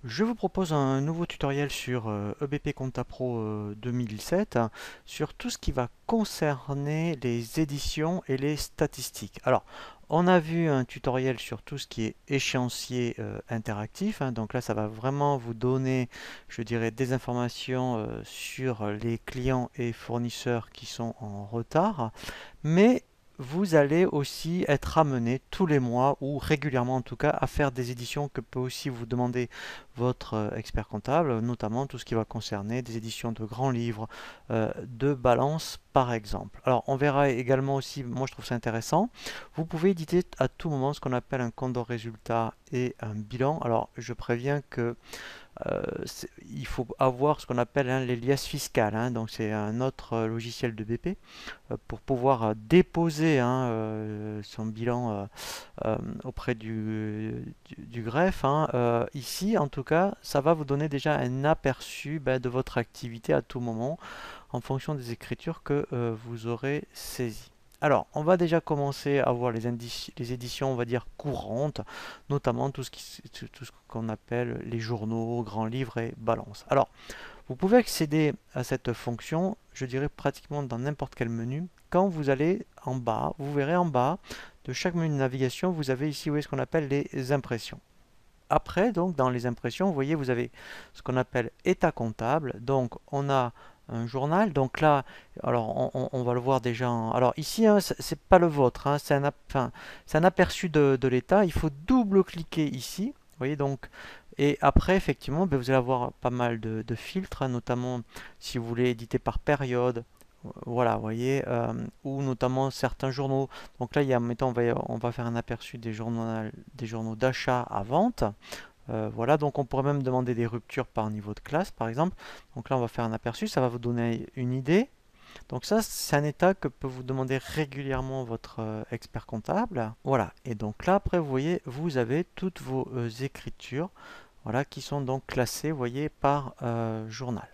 Je vous propose un nouveau tutoriel sur EBP Compta Pro 2007 sur tout ce qui va concerner les éditions et les statistiques. Alors, on a vu un tutoriel sur tout ce qui est échéancier interactif, hein. Donc là, ça va vraiment vous donner, je dirais, des informations sur les clients et fournisseurs qui sont en retard. Mais vous allez aussi être amené tous les mois ou régulièrement en tout cas à faire des éditions que peut aussi vous demander votre expert comptable, notamment tout ce qui va concerner des éditions de grands livres, de balance par exemple. Alors on verra également aussi, moi je trouve ça intéressant, vous pouvez éditer à tout moment ce qu'on appelle un compte de résultat et un bilan. Alors je préviens que il faut avoir ce qu'on appelle les liasses fiscales, hein. Donc c'est un autre logiciel de BP pour pouvoir déposer, hein, son bilan auprès du greffe, hein. Ici, en tout cas, ça va vous donner déjà un aperçu de votre activité à tout moment en fonction des écritures que vous aurez saisies. Alors, on va déjà commencer à voir les éditions, on va dire, courantes, notamment tout ce qu'on appelle les journaux, grands livres et balances. Alors, vous pouvez accéder à cette fonction, je dirais pratiquement dans n'importe quel menu. Quand vous allez en bas, vous verrez en bas de chaque menu de navigation, vous avez ici, vous voyez, ce qu'on appelle les impressions. Après, donc, dans les impressions, vous voyez, vous avez ce qu'on appelle état comptable. Donc, on a un journal. Donc là, alors, on va le voir déjà. Alors ici, hein, c'est pas le vôtre, hein, enfin, c'est un aperçu de l'état. Il faut double-cliquer ici. Vous voyez donc. Et après, effectivement, ben, vous allez avoir pas mal de filtres, hein, notamment si vous voulez éditer par période. Voilà, vous voyez, ou notamment certains journaux. Donc là, il y a, mettons, on va faire un aperçu des journaux d'achat à vente. Voilà, donc on pourrait même demander des ruptures par niveau de classe, par exemple. Donc là, on va faire un aperçu, ça va vous donner une idée. Donc ça, c'est un état que peut vous demander régulièrement votre expert comptable. Voilà, et donc là, après, vous voyez, vous avez toutes vos écritures, voilà, qui sont donc classées, vous voyez, par journal.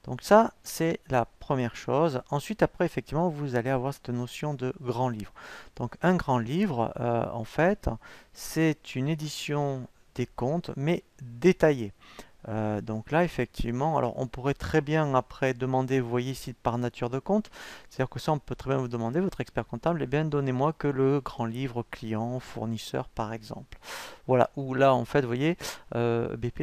Donc ça, c'est la première chose. Ensuite, après, effectivement, vous allez avoir cette notion de grand livre. Donc un grand livre, en fait, c'est une édition des comptes, mais détaillée. Donc là, effectivement, alors on pourrait très bien après demander, vous voyez ici, par nature de compte, c'est-à-dire que ça, on peut très bien vous demander, votre expert comptable, eh bien, donnez-moi que le grand livre client, fournisseur, par exemple. Voilà, ou là, en fait, vous voyez, BP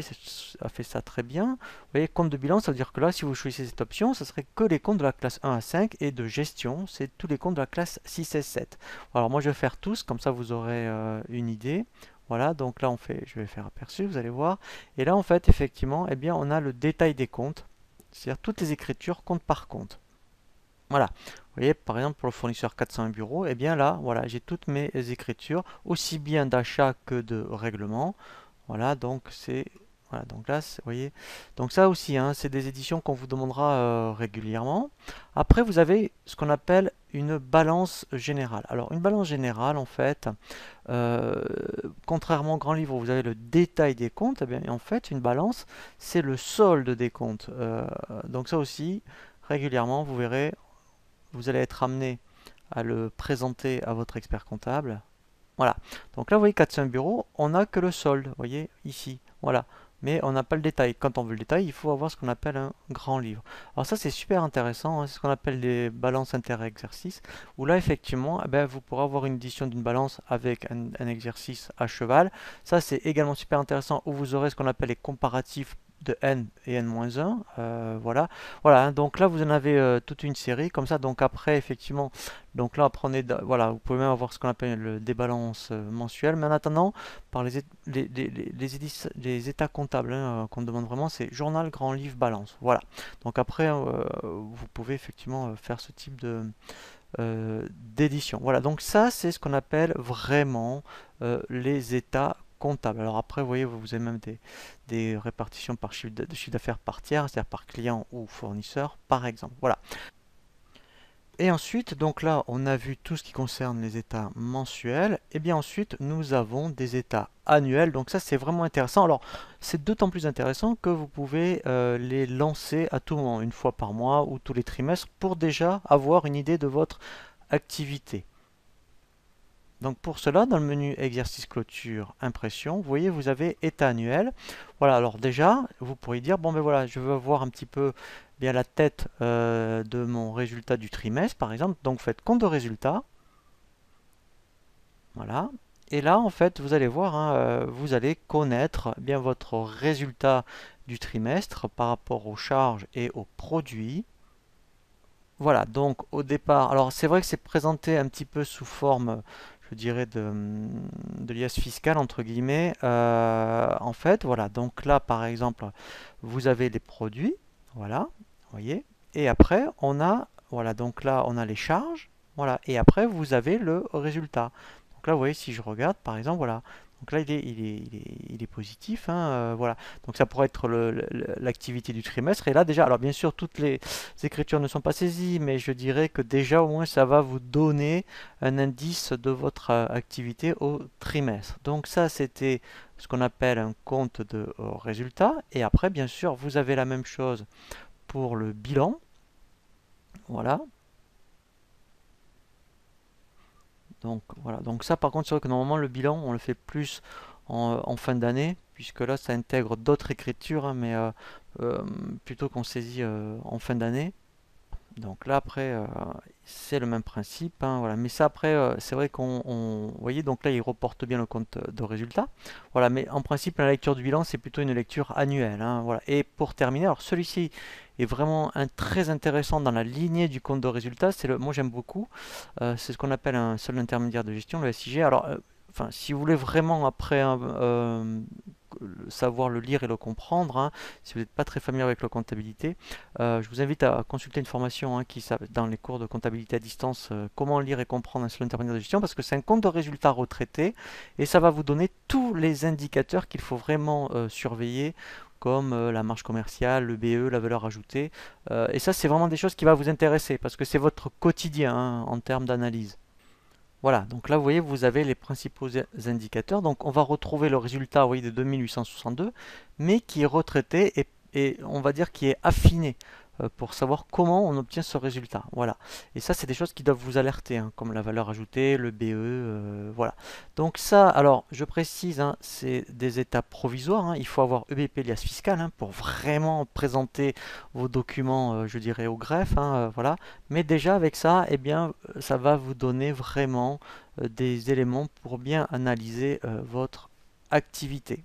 a fait ça très bien. Vous voyez, compte de bilan, ça veut dire que là, si vous choisissez cette option, ce serait que les comptes de la classe 1 à 5, et de gestion, c'est tous les comptes de la classe 6 et 7. Alors moi, je vais faire tous, comme ça, vous aurez une idée. Voilà, donc là, je vais faire aperçu, vous allez voir. Et là, en fait, effectivement, eh bien, on a le détail des comptes, c'est-à-dire toutes les écritures compte par compte. Voilà. Vous voyez, par exemple, pour le fournisseur 401 bureaux, eh bien là, voilà, j'ai toutes mes écritures, aussi bien d'achat que de règlement. Voilà, donc c'est voilà, donc là, vous voyez, donc ça aussi, hein, c'est des éditions qu'on vous demandera régulièrement. Après, vous avez ce qu'on appelle une balance générale. Alors, une balance générale, en fait, euh, contrairement au grand livre où vous avez le détail des comptes, eh bien, en fait, une balance, c'est le solde des comptes. Donc ça aussi, régulièrement, vous verrez, vous allez être amené à le présenter à votre expert comptable. Voilà. Donc là, vous voyez, 405 bureaux, on n'a que le solde, vous voyez, ici. Voilà. Mais on n'a pas le détail. Quand on veut le détail, il faut avoir ce qu'on appelle un grand livre. Alors ça, c'est super intéressant, hein. C'est ce qu'on appelle des balances inter-exercices, où là, effectivement, eh ben, vous pourrez avoir une édition d'une balance avec un exercice à cheval. Ça, c'est également super intéressant, où vous aurez ce qu'on appelle les comparatifs de n et n-1. Voilà. Voilà, hein. Donc là, vous en avez toute une série comme ça. Donc après, effectivement, donc là, prenez, voilà, vous pouvez même avoir ce qu'on appelle des balances mensuelles. Mais en attendant, par les états comptables, hein, qu'on demande vraiment, c'est journal, grand livre, balance. Voilà. Donc après, vous pouvez effectivement faire ce type d'édition. Voilà. Donc ça, c'est ce qu'on appelle vraiment les états comptables. Alors après, vous voyez, vous avez même des répartitions par chiffre d'affaires par tiers, c'est-à-dire par client ou fournisseur, par exemple. Voilà. Et ensuite, donc là, on a vu tout ce qui concerne les états mensuels. Et bien ensuite, nous avons des états annuels. Donc ça, c'est vraiment intéressant. Alors, c'est d'autant plus intéressant que vous pouvez les lancer à tout moment, une fois par mois ou tous les trimestres, pour déjà avoir une idée de votre activité. Donc pour cela, dans le menu exercice clôture impression, vous voyez, vous avez état annuel. Voilà, alors déjà, vous pourriez dire, bon ben voilà, je veux voir un petit peu bien la tête de mon résultat du trimestre, par exemple. Donc vous faites compte de résultat. Voilà. Et là, en fait, vous allez voir, hein, vous allez connaître bien votre résultat du trimestre par rapport aux charges et aux produits. Voilà, donc au départ, alors c'est vrai que c'est présenté un petit peu sous forme, je dirais, de liasse fiscale, entre guillemets. En fait, voilà, donc là, par exemple, vous avez les produits, voilà, vous voyez, et après, voilà, donc là, on a les charges, voilà, et après, vous avez le résultat. Donc là, vous voyez, si je regarde, par exemple, voilà, donc là, il est positif, hein, voilà. Donc ça pourrait être l'activité du trimestre, et là, déjà, alors bien sûr, toutes les écritures ne sont pas saisies, mais je dirais que déjà au moins ça va vous donner un indice de votre activité au trimestre. Donc ça c'était ce qu'on appelle un compte de résultat. Et après bien sûr vous avez la même chose pour le bilan. Voilà. Donc voilà. Donc ça par contre c'est vrai que normalement le bilan on le fait plus en fin d'année, puisque là ça intègre d'autres écritures, hein, mais euh, plutôt qu'on saisit en fin d'année. Donc là après c'est le même principe, hein, voilà. Mais ça après c'est vrai vous voyez donc là il reporte bien le compte de résultat. Voilà, mais en principe la lecture du bilan c'est plutôt une lecture annuelle, hein, voilà. Et pour terminer, alors celui-ci est vraiment très intéressant dans la lignée du compte de résultat. Moi j'aime beaucoup. C'est ce qu'on appelle un seul intermédiaire de gestion, le SIG. Alors enfin si vous voulez vraiment après savoir le lire et le comprendre, hein, si vous n'êtes pas très familier avec la comptabilité, je vous invite à consulter une formation, hein, dans les cours de comptabilité à distance, comment lire et comprendre un seul intermédiaire de gestion, parce que c'est un compte de résultats retraité et ça va vous donner tous les indicateurs qu'il faut vraiment surveiller, comme la marge commerciale, le BE, la valeur ajoutée. Et ça, c'est vraiment des choses qui vont vous intéresser parce que c'est votre quotidien, hein, en termes d'analyse. Voilà, donc là vous voyez, vous avez les principaux indicateurs. Donc on va retrouver le résultat, vous voyez, de 2862, mais qui est retraité et on va dire qui est affiné pour savoir comment on obtient ce résultat. Voilà. Et ça, c'est des choses qui doivent vous alerter, hein, comme la valeur ajoutée, le BE, voilà. Donc ça, alors je précise, hein, c'est des étapes provisoires, hein. Il faut avoir EBP liasse fiscale, hein, pour vraiment présenter vos documents, je dirais, au greffe, hein, voilà. Mais déjà avec ça, eh bien, ça va vous donner vraiment des éléments pour bien analyser votre activité.